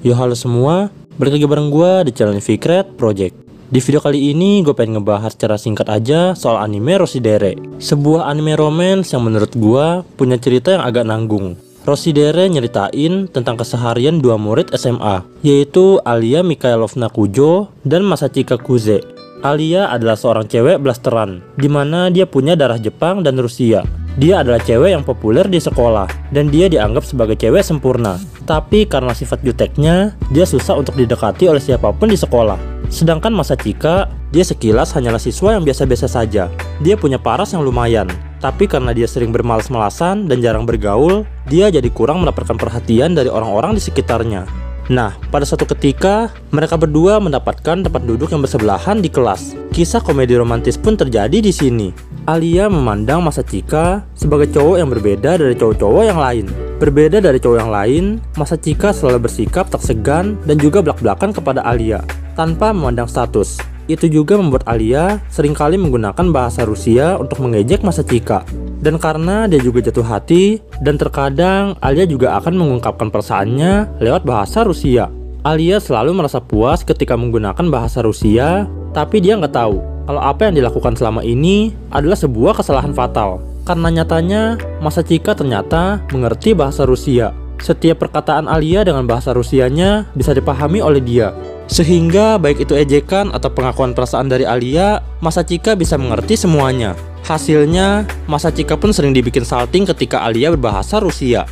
Yo halo semua, balik lagi bareng gue di channel Fikret Project. Di video kali ini gue pengen ngebahas secara singkat aja soal anime Roshidere, sebuah anime romance yang menurut gue punya cerita yang agak nanggung. Roshidere nyeritain tentang keseharian dua murid SMA, yaitu Alia Mikhailovna Kujo dan Masachika Kuze. Alia adalah seorang cewek blasteran, dimana dia punya darah Jepang dan Rusia. Dia adalah cewek yang populer di sekolah, dan dia dianggap sebagai cewek sempurna. Tapi karena sifat juteknya, dia susah untuk didekati oleh siapapun di sekolah. Sedangkan Masachika, dia sekilas hanyalah siswa yang biasa-biasa saja. Dia punya paras yang lumayan, tapi karena dia sering bermalas-malasan dan jarang bergaul, dia jadi kurang mendapatkan perhatian dari orang-orang di sekitarnya. Nah, pada suatu ketika, mereka berdua mendapatkan tempat duduk yang bersebelahan di kelas. Kisah komedi romantis pun terjadi di sini. Alia memandang Masachika sebagai cowok yang berbeda dari cowok-cowok yang lain. Berbeda dari cowok yang lain, Masachika selalu bersikap tak segan dan juga belak-belakan kepada Alia, tanpa memandang status. Itu juga membuat Alia seringkali menggunakan bahasa Rusia untuk mengejek Masachika. Dan karena dia juga jatuh hati, dan terkadang Alia juga akan mengungkapkan perasaannya lewat bahasa Rusia. Alia selalu merasa puas ketika menggunakan bahasa Rusia, tapi dia nggak tahu kalau apa yang dilakukan selama ini adalah sebuah kesalahan fatal. Karena nyatanya, Masachika ternyata mengerti bahasa Rusia. Setiap perkataan Alia dengan bahasa Rusianya bisa dipahami oleh dia. Sehingga baik itu ejekan atau pengakuan perasaan dari Alia, Masachika bisa mengerti semuanya. Hasilnya, Masachika pun sering dibikin salting ketika Alia berbahasa Rusia.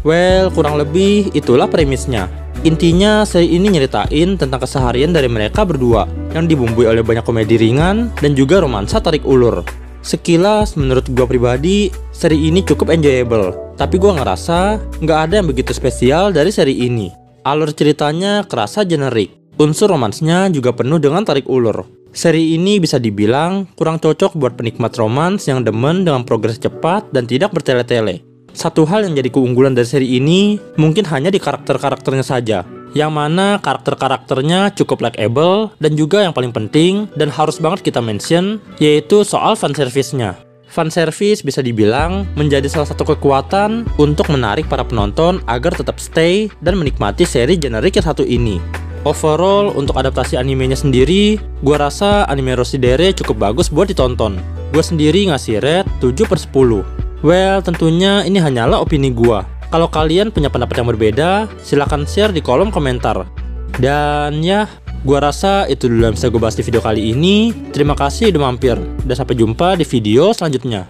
Well, kurang lebih itulah premisnya. Intinya, seri ini nyeritain tentang keseharian dari mereka berdua, yang dibumbui oleh banyak komedi ringan dan juga romansa tarik ulur. Sekilas, menurut gua pribadi, seri ini cukup enjoyable. Tapi gua ngerasa nggak ada yang begitu spesial dari seri ini. Alur ceritanya kerasa generik. Unsur romansnya juga penuh dengan tarik ulur. Seri ini bisa dibilang kurang cocok buat penikmat romans yang demen dengan progres cepat dan tidak bertele-tele. Satu hal yang jadi keunggulan dari seri ini mungkin hanya di karakter-karakternya saja, yang mana karakter-karakternya cukup likable, dan juga yang paling penting dan harus banget kita mention, yaitu soal fanservice-nya. Fanservice bisa dibilang menjadi salah satu kekuatan untuk menarik para penonton agar tetap stay dan menikmati seri generik yang satu ini. Overall, untuk adaptasi animenya sendiri, gua rasa anime Roshidere cukup bagus buat ditonton. Gua sendiri ngasih rate 7/10. Well, tentunya ini hanyalah opini gua. Kalau kalian punya pendapat yang berbeda, silahkan share di kolom komentar. Dan ya, gua rasa itu dulu yang bisa gue bahas di video kali ini. Terima kasih udah mampir, dan sampai jumpa di video selanjutnya.